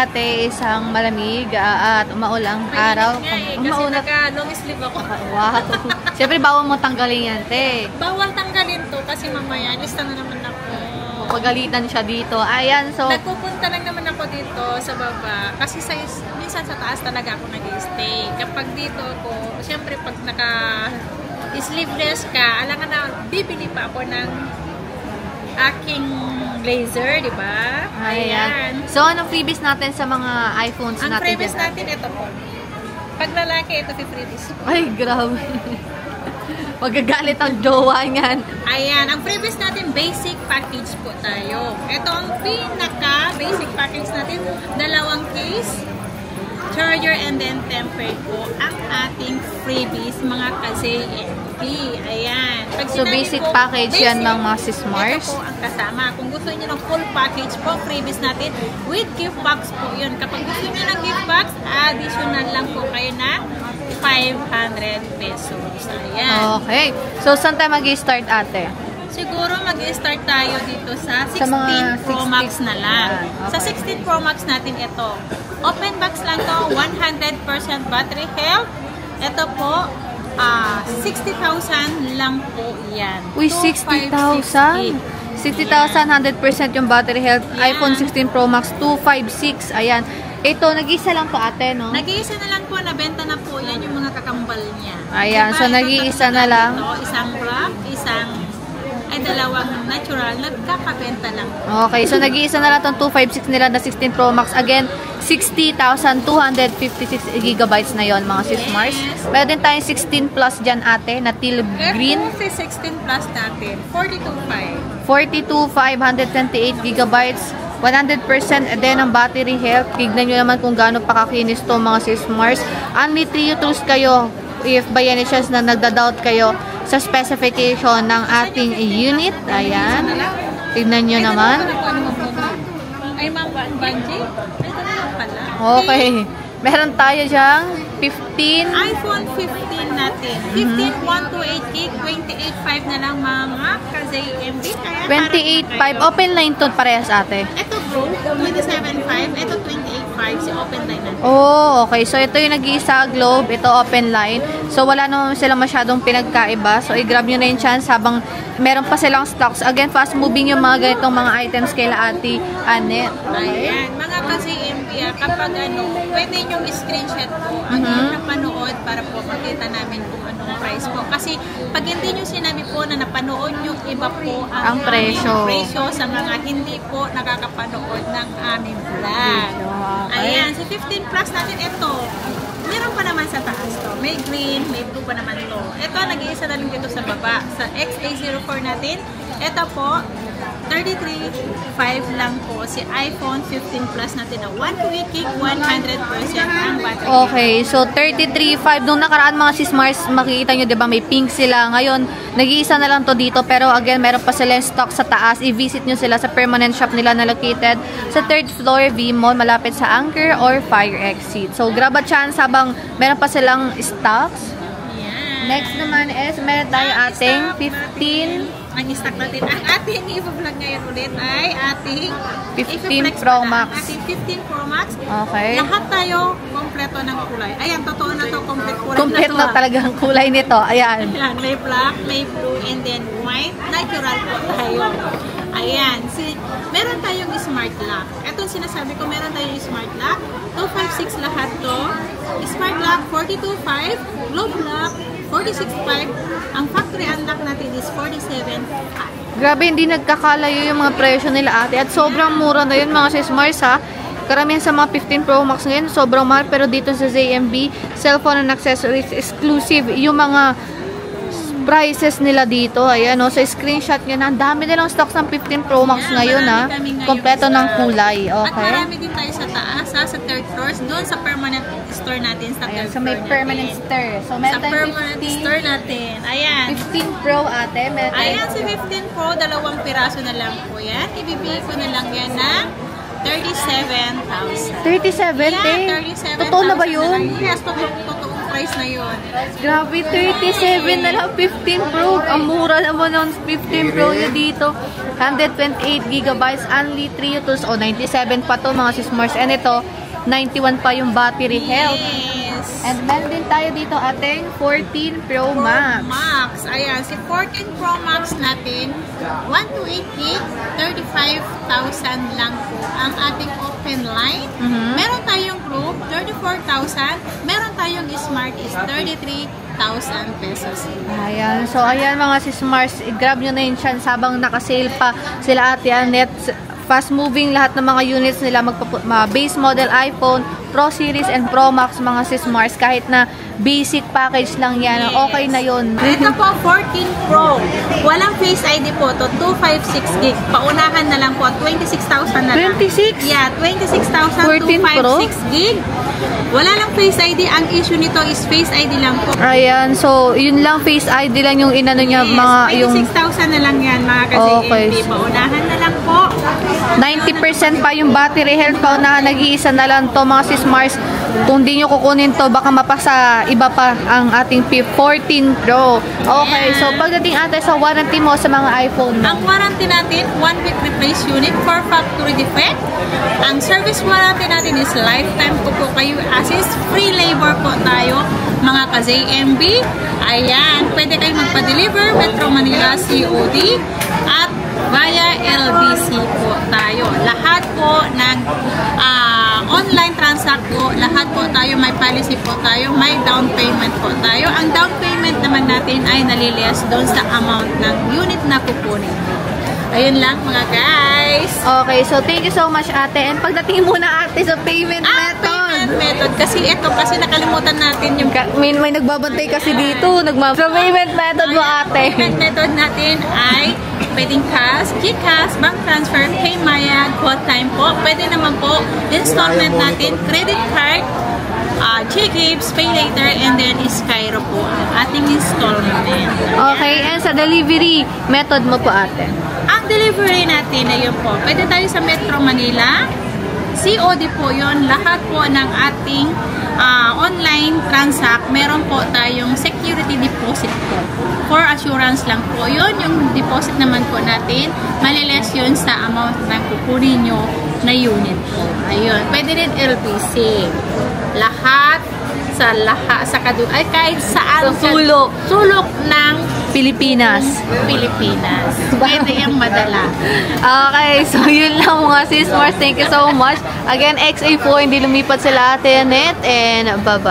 ate, isang malamig at umaulang araw. Kasi naka-long sleeve ako. Wow. Siyempre, bawal mo tanggalin yan, te. Bawal tanggalin to kasi mamaya, lista na naman ako. Pagalitan siya dito. Ayan, so... Nagpupunta lang naman ako dito sa baba. Kasi minsan sa taas talaga ako nag-stay. Kapag dito ako, siyempre pag naka-sleeveless ka, alam ka na, bibili pa ako ng aking blazer, di ba? Ayan. So, anong freebies natin sa mga iPhones natin? Ang freebies natin, ito po. Pag lalaki, ito freebies. Ay, grabe. Magagalit ang jowa niyan. Ayan. Ang freebies natin, basic package po tayo. Ito ang pinaka-basic package natin. 2 case, charger, and then tempered po ang ating freebies, mga ka-ZMB. Ayan. So, basic po, package yan ng mga sis-Mars. Ito po ang kasama. Kung gusto niyo ng full package po, freebies natin with gift box po yun. Kapag gusto niyo ng gift box, additional lang po kayo na 500 pesos. Ayan. Okay. So, saan tayo mag-i-start, ate? Siguro mag-i-start tayo dito sa 16 Pro Max na lang. Okay. Sa 16 Pro Max natin ito. Open box lang to, 100% battery health. Ito po, 60,000 lang po yan. Uy, 60,000? 60,000, 100% yung battery health. Yan. iPhone 16 Pro Max, 256. Ayan. Ito, nag-iisa lang to, ate, no? Nag-iisa na lang po, nabenta na po yan yung mga kakambal niya. Ayan, diba? So nag-iisa na lang. Ito, isang black, dalawang natural, nagkakabenta lang. Okay, so nag-iisa na lang itong 256 nila na 16 Pro Max. Again, 60,256 gigabytes na yon mga sis-Mars. Meron din tayong 16 Plus dyan, ate, na teal green. Ito si 16 Plus natin, 42.5. 42,528 gigabytes. 100% din ang battery health. Tignan nyo naman kung gaano pakakinis to mga sis-Mars. Only 3 tools kayo if by any chance na nagda-doubt kayo sa specification ng ating unit. Ayan. Tignan nyo naman. Ay, Ma'am Banji? Ito na lang pala. Okay. Meron tayo dyang 15. iPhone 15 natin. 15, 128 gig, 28.5 na lang mga ka-ZMB. 28.5. Open line to parehas, ate. Ito bro, 27.5. Ito 28.5. Si open line natin. Oh, okay. So, ito yung nag-iisa globe. Ito open line. So, wala naman sila masyadong pinagkaiba. So, i-grab nyo na yung chance habang meron pa silang stocks. Again, fast moving yung mga ganitong mga items kaila ate Annette. Okay. Ayan. Mga ka-ZMB, kapag pwede nyo screenshot po ang napanood para po makita namin kung anong price po. Kasi pag hindi nyo sinabi po na napanood nyo, iba po ang presyo sa mga hindi po nakakapanood ng aming vlog. Okay. Ayan, sa 15 Plus natin ito, meron pa naman sa taas to. May green, may blue pa naman to. Ito, nag-iisa na lang dito sa baba. Sa XA04 natin, ito po, 33.5 lang po si iPhone 15 Plus natin na 128 gig, 100% ang battery. Okay, so 33.5 nung nakaraan mga sis-Mars, makikita nyo 'di ba may pink sila. Ngayon, nag-iisa na lang to dito pero again, meron pa sila stock sa taas. I-visit nyo sila sa permanent shop nila na located sa 3rd floor V Mall malapit sa Anchor or Fire Exit. So grab a chance habang meron pa silang stocks. Yeah. Next naman is meron tayo ating 15 ang stock natin. Ang ating i-vlog ngayon ulit ay ating 15 Pro Max. Ating 15 Pro Max. Okay. Lahat tayo kompleto ng kulay. Ayan, totoo na to, kompleto na talaga ang kulay nito. Ayan. Ayan, may black, may blue, and then white. Natural po tayo. Ayan. Meron tayong smart lock. Itong sinasabi ko, meron tayong smart lock. 256 lahat to. Smart lock, 42.5. Globe lock, 46.5. Ang factory unlock natin is 47.5. Grabe, hindi nagkakalayo yung mga presyo nila ate. At sobrang mura na yun mga sis-Mars ha. Karamihan sa mga 15 Pro Max ngayon, sobrang mahal. Pero dito sa ZMB, cellphone and accessories exclusive. Yung mga prices nila dito. Ayan o, sa screenshot nyo na. Ang dami nilang stocks ng 15 Pro Max ngayon ha. Kompleto ng kulay. Okay. At marami din tayo sa taas ha, sa 3rd floor. Doon sa permanent store natin sa 3rd floor. So may permanent store. So meron sa permanent store natin. Ayan. 15 Pro ate. Ayan, si 15 Pro, 2 piraso na lang po yan. Ibibigay ko na lang yan ng 37,000. 37? Yeah, 37,000. Totoo na ba yun? Yes, totoong price na yun. Grabe, 37 na lang, 15 Pro. Ang mura naman ng 15 Pro nyo dito. 128 gigabytes, only 3 tools. O, 97 pa to mga sismars. And ito, 91 pa yung battery health. Yes. And meron din tayo dito ating 14 Pro Max. Ayan, si 14 Pro Max natin, 128 gig, 35,000 lang po ang ating open line. Meron tayong group, 34,000. Meron tayong smart is 33,000 pesos. Ayan. So, ayan mga sismars. I-grab nyo na yung chance habang nakasale pa sila Ate Annette. Fast moving lahat ng mga units nila, base model iPhone, Pro Series and Pro Max mga sismars, kahit na basic package lang yan, okay na yun. Ito po, 14 Pro. Walang Face ID po to, 256 gig. Paunahan na lang po, 26,000 na lang. 26? Yeah, 26,000, 256 gig. Wala lang Face ID. Ang issue nito is Face ID lang po. Ayan, so yun lang, Face ID lang yung inano niya, mga yung 26,000 na lang yan mga kasi okay. Paunahan na lang po. 90% pa yung battery health, paunahan, nag-iisa na lang to mga sismars. Kung di nyo kukunin to, baka mapasa iba pa ang ating P14 Pro. Okay, so pagdating ate sa warranty mo sa mga iPhone mo. Ang warranty natin, 1 week replace unit for factory defect. Ang service warranty natin is lifetime po kayo assist. Free labor po tayo, mga ka-JMB. Ayan, pwede kayo magpa-deliver, Metro Manila COD, at via LBC po tayo. Lahat po ng online transact po, lahat po tayo, may policy po tayo, may down payment po tayo. Ang down payment naman natin ay nalilias doon sa amount ng unit na kukunin. Ayun lang mga guys. Okay, so thank you so much ate. And pagdating muna ate sa payment method. Payment method. Kasi ito, kasi nakalimutan natin yung may nagbabantay kasi dito. So payment method mo ate. Payment method natin ay pwedeng cash, GCash, bank transfer, Paymaya, QuadTime po. Pwede naman po installment natin, credit card, J-Gibbs, Pay Later, and then Skyro po ang ating installment. Okay, and sa delivery method mo po ate. Ang delivery natin, ayun po, pwede tayo sa Metro Manila, COD po yun, lahat po ng ating online transact, meron po tayong security deposit po. For assurance lang po yun, yung deposit naman po natin, maliles yun sa amount na kukunin nyo na unit po. Ayun, pwede rin LBC. Lahat, ay kahit saan. Sa sulok ng Pilipinas. Pwede yung madala. Okay, so yun lang mga sismars. Thank you so much. Again, XA po, hindi lumipat sila Ate Annette, and bye-bye.